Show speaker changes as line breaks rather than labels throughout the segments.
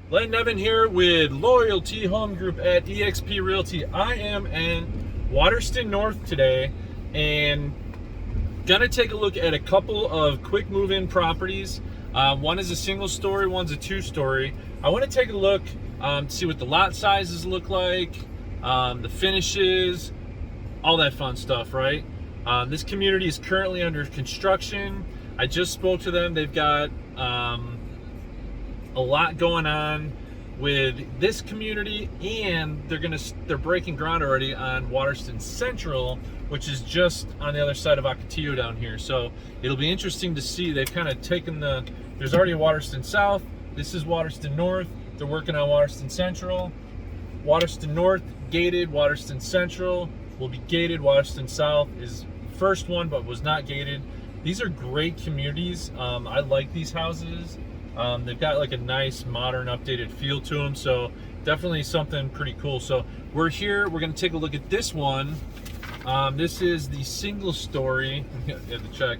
Len Nevin here with Loyalty Home Group at EXP Realty. I am in Waterston North today and gonna take a look at a couple of quick move-in properties. One is a single story, one's a two-story. I want to take a look, see what the lot sizes look like, the finishes, all that fun stuff, right? This community is currently under construction. I just spoke to them. They've got a lot going on with this community, and they're breaking ground already on Waterston Central, which is just on the other side of Ocotillo down here. So it'll be interesting to see. They've kind of taken there's already a Waterston South. This is Waterston North. They're working on Waterston Central. Waterston North gated, Waterston Central will be gated. Waterston South is the first one, but was not gated. These are great communities. I like these houses. They've got like a nice modern updated feel to them, so definitely something pretty cool. So we're here, we're going to take a look at this one. This is the single story. I have to check.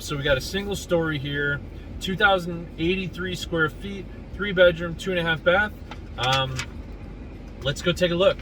So we got a single story here, 2,083 square feet, 3-bedroom, 2.5 bath. Let's go take a look.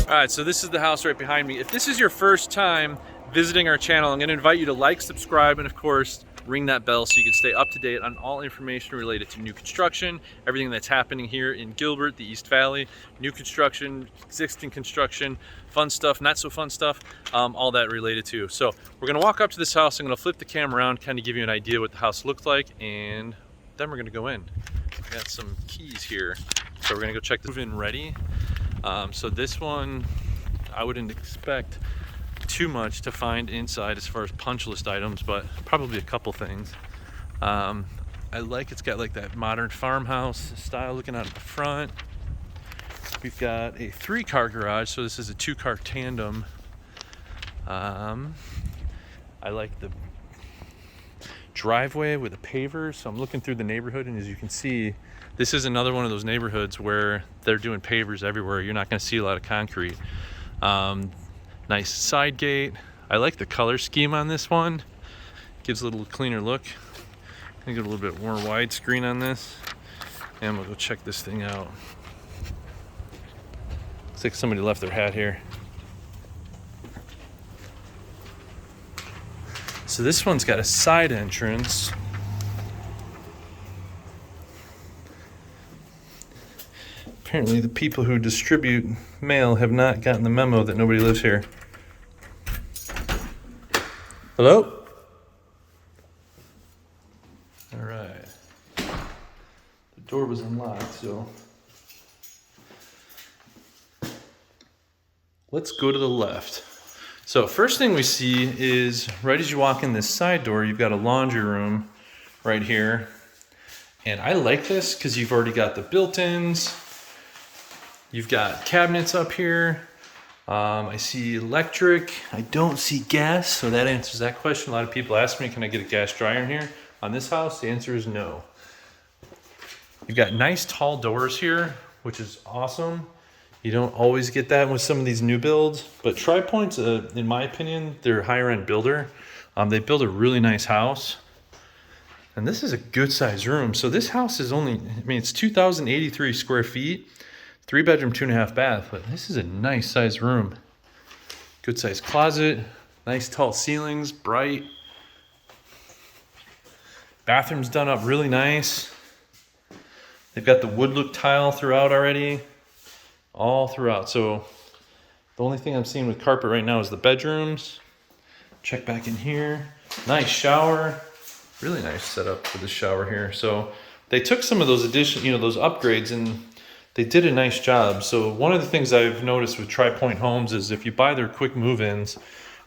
Alright, so this is the house right behind me. If this is your first time visiting our channel, I'm going to invite you to like, subscribe, and of course, ring that bell so you can stay up to date on all information related to new construction, everything that's happening here in Gilbert, the East Valley, new construction, existing construction, fun stuff, not so fun stuff, all that related to. So we're going to walk up to this house. I'm going to flip the camera around, kind of give you an idea what the house looked like, and then we're going to go in. We got some keys here, so we're going to go check the move-in ready. So this one, I wouldn't expect too much to find inside as far as punch list items, but probably a couple things. I like it's got like that modern farmhouse style looking out of the front. We've got a 3-car garage, so this is a 2-car tandem. I like the driveway with a paver, so I'm looking through the neighborhood, and as you can see, this is another one of those neighborhoods where they're doing pavers everywhere. You're not going to see a lot of concrete. Nice side gate. I like the color scheme on this one. Gives a little cleaner look. I'm gonna get a little bit more widescreen on this, and we'll go check this thing out. Looks like somebody left their hat here. So this one's got a side entrance. Apparently the people who distribute mail have not gotten the memo that nobody lives here. Hello? All right. The door was unlocked, so let's go to the left. So first thing we see is right as you walk in this side door, you've got a laundry room right here. And I like this because you've already got the built-ins. You've got cabinets up here. I see electric. I don't see gas, so that answers that question. A lot of people ask me, can I get a gas dryer in here? On this house, the answer is no. You've got nice tall doors here, which is awesome. You don't always get that with some of these new builds, but Tri-Pointe's, in my opinion, they're a higher end builder. They build a really nice house. And this is a good size room. So this house is only, it's 2,083 square feet. 3-bedroom, 2.5 bath, but this is a nice size room. Good size closet, nice tall ceilings, bright. Bathroom's done up really nice. They've got the wood look tile throughout already, all throughout. So the only thing I'm seeing with carpet right now is the bedrooms. Check back in here. Nice shower, really nice setup for the shower here. So they took some of those those upgrades, and they did a nice job. So one of the things I've noticed with Tri-Pointe Homes is if you buy their quick move-ins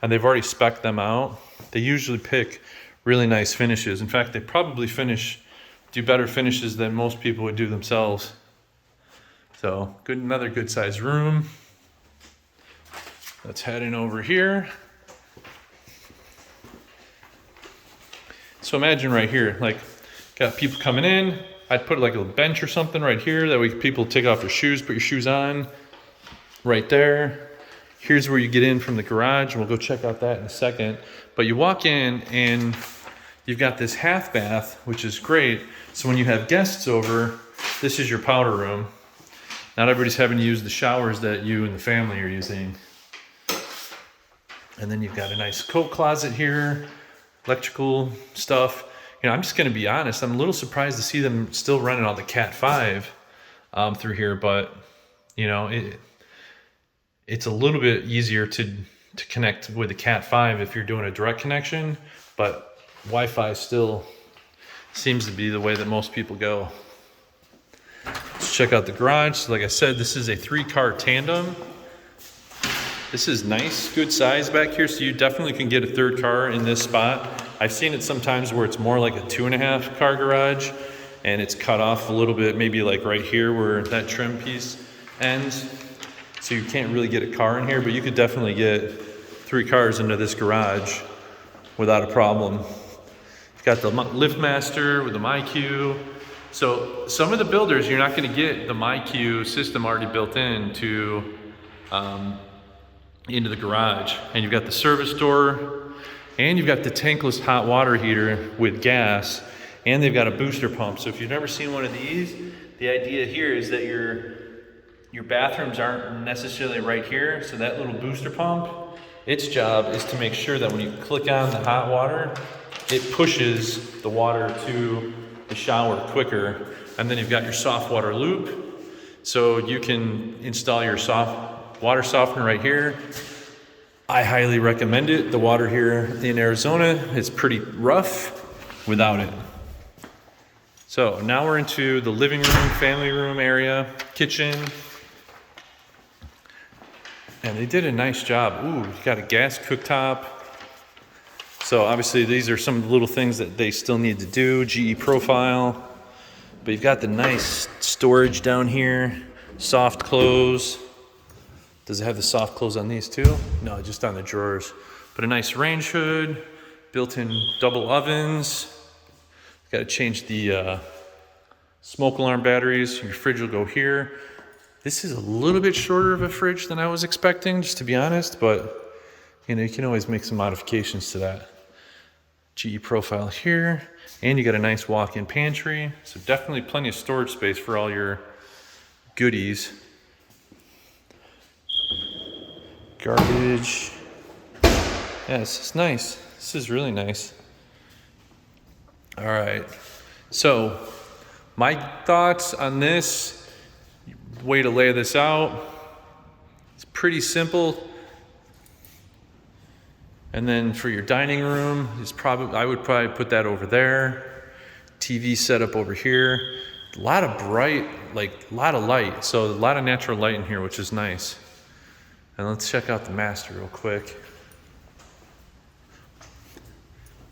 and they've already spec'd them out, they usually pick really nice finishes. In fact, they probably do better finishes than most people would do themselves. So another good sized room. Let's head in over here. So imagine right here, like got people coming in. I'd put like a bench or something right here. That way people take off their shoes, put your shoes on right there. Here's where you get in from the garage. We'll go check out that in a second. But you walk in and you've got this half bath, which is great. So when you have guests over, this is your powder room. Not everybody's having to use the showers that you and the family are using. And then you've got a nice coat closet here, electrical stuff. You know, I'm just gonna be honest, I'm a little surprised to see them still running all the Cat 5 through here, but you know, it's a little bit easier to connect with the Cat 5 if you're doing a direct connection, but Wi-Fi still seems to be the way that most people go. Let's check out the garage. So like I said, this is a 3-car tandem. This is nice, good size back here, so you definitely can get a 3rd car in this spot. I've seen it sometimes where it's more like a 2.5 car garage, and it's cut off a little bit, maybe like right here where that trim piece ends. So you can't really get a car in here, but you could definitely get 3 cars into this garage without a problem. You've got the LiftMaster with the MyQ. So some of the builders, you're not gonna get the MyQ system already built into the garage. And you've got the service door, and you've got the tankless hot water heater with gas, and they've got a booster pump. So if you've never seen one of these, the idea here is that your bathrooms aren't necessarily right here. So that little booster pump, its job is to make sure that when you click on the hot water, it pushes the water to the shower quicker. And then you've got your soft water loop. So you can install your soft water softener right here. I highly recommend it. The water here in Arizona is pretty rough without it. So now we're into the living room, family room area, kitchen. And they did a nice job. Ooh, you got a gas cooktop. So obviously these are some of the little things that they still need to do, GE profile. But you've got the nice storage down here, soft close. Does it have the soft close on these too? No, just on the drawers. But a nice range hood, built-in double ovens. Got to change the smoke alarm batteries. Your fridge will go here. This is a little bit shorter of a fridge than I was expecting, just to be honest, but you know, you can always make some modifications to that. GE profile here, and you got a nice walk-in pantry. So definitely plenty of storage space for all your goodies. Garbage. Yeah, this is nice. This is really nice. All right. So my thoughts on this, way to lay this out, it's pretty simple. And then for your dining room, I would probably put that over there. TV setup over here. A lot of bright, like a lot of light. So a lot of natural light in here, which is nice. And let's check out the master real quick.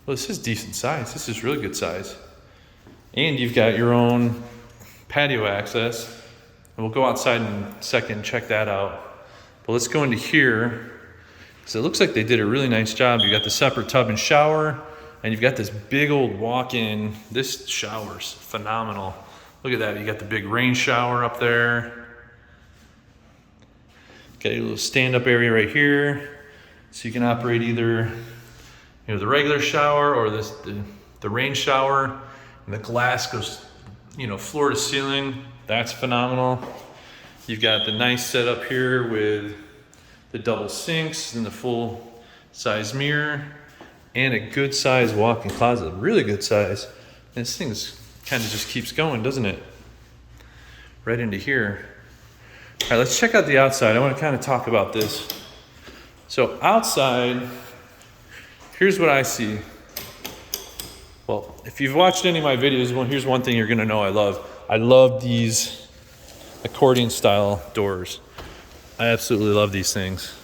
Well, this is decent size. This is really good size. And you've got your own patio access. And we'll go outside in a second and check that out. But let's go into here. So it looks like they did a really nice job. You got the separate tub and shower, and you've got this big old walk-in. This shower's phenomenal. Look at that. You got the big rain shower up there. Got a little stand-up area right here, so you can operate either, you know, the regular shower or the rain shower. And the glass goes, you know, floor to ceiling. That's phenomenal. You've got the nice setup here with the double sinks and the full size mirror and a good size walk-in closet, really good size. And this thing kind of just keeps going, doesn't it? Right into here. All right, let's check out the outside. I want to kind of talk about this. So outside, here's what I see. Well, if you've watched any of my videos, well, here's one thing you're gonna know I love. I love these accordion style doors. I absolutely love these things.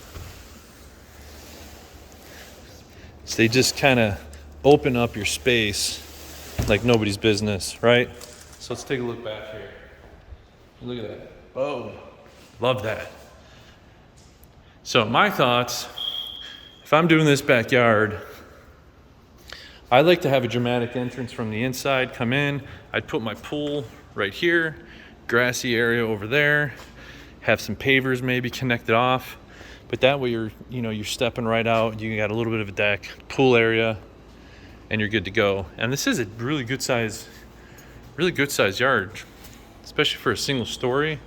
So they just kind of open up your space like nobody's business, right? So let's take a look back here. Look at that. Oh, love that. So my thoughts, if I'm doing this backyard, I like to have a dramatic entrance from the inside, come in. I'd put my pool right here, grassy area over there, have some pavers maybe connected off, but that way you're stepping right out. You got a little bit of a deck, pool area, and you're good to go. And this is a really good size yard, especially for a single story.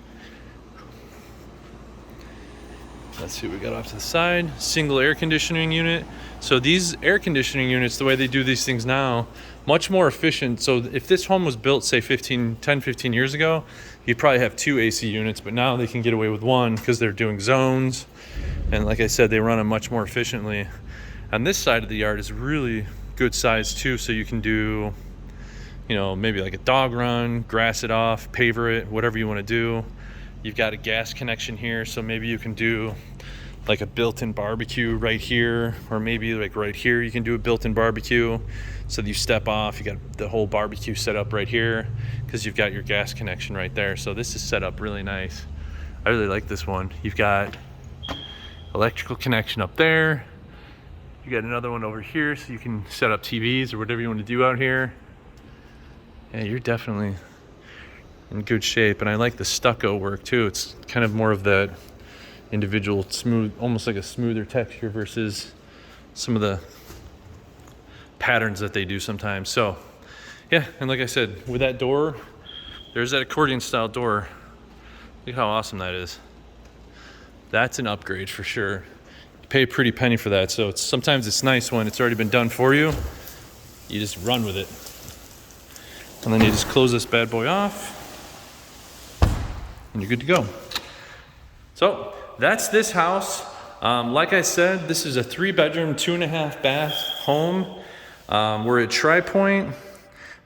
Let's see what we got off to the side. Single air conditioning unit. So these air conditioning units, the way they do these things now, much more efficient. So if this home was built, say 10, 15 years ago, you'd probably have 2 AC units, but now they can get away with 1 because they're doing zones. And like I said, they run them much more efficiently. And this side of the yard is really good size too. So you can do, maybe like a dog run, grass it off, paver it, whatever you want to do. You've got a gas connection here, so maybe you can do like a built-in barbecue right here, or maybe like right here you can do a built-in barbecue. So that you step off, you got the whole barbecue set up right here because you've got your gas connection right there. So this is set up really nice. I really like this one. You've got electrical connection up there. You got another one over here so you can set up TVs or whatever you want to do out here. Yeah, you're definitely in good shape. And I like the stucco work too. It's kind of more of that individual smooth, almost like a smoother texture versus some of the patterns that they do sometimes. So yeah, and like I said, with that door, there's that accordion style door. Look how awesome that is. That's an upgrade for sure. You pay a pretty penny for that. So sometimes it's nice when it's already been done for you. You just run with it. And then you just close this bad boy off and you're good to go. So that's this house. Like I said, this is a 3-bedroom, 2.5 bath home. We're at Pointe,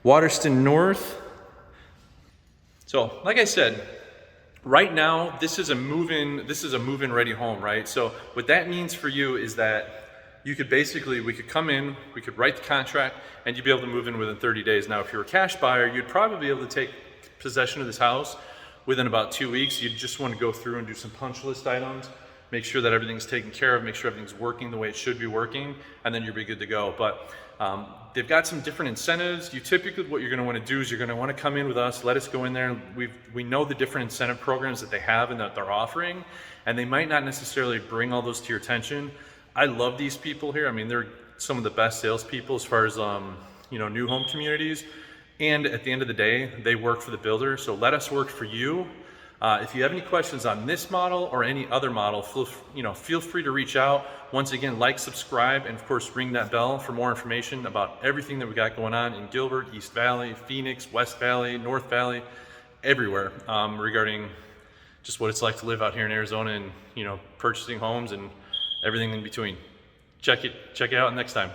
Waterston North. So like I said, right now, this is a move-in ready home, right? So what that means for you is that we could come in, we could write the contract, and you'd be able to move in within 30 days. Now, if you're a cash buyer, you'd probably be able to take possession of this house within about 2 weeks. You'd just want to go through and do some punch list items, make sure that everything's taken care of, make sure everything's working the way it should be working, and then you'll be good to go. But they've got some different incentives. Typically what you're going to want to do is you're going to want to come in with us, let us go in there. We know the different incentive programs that they have and that they're offering, and they might not necessarily bring all those to your attention. I love these people here. I mean, they're some of the best salespeople as far as new home communities. And at the end of the day, they work for the builder. So let us work for you. If you have any questions on this model or any other model, feel free to reach out. Once again, like, subscribe, and of course, ring that bell for more information about everything that we got going on in Gilbert, East Valley, Phoenix, West Valley, North Valley, everywhere, regarding just what it's like to live out here in Arizona and, purchasing homes and everything in between. Check it out next time.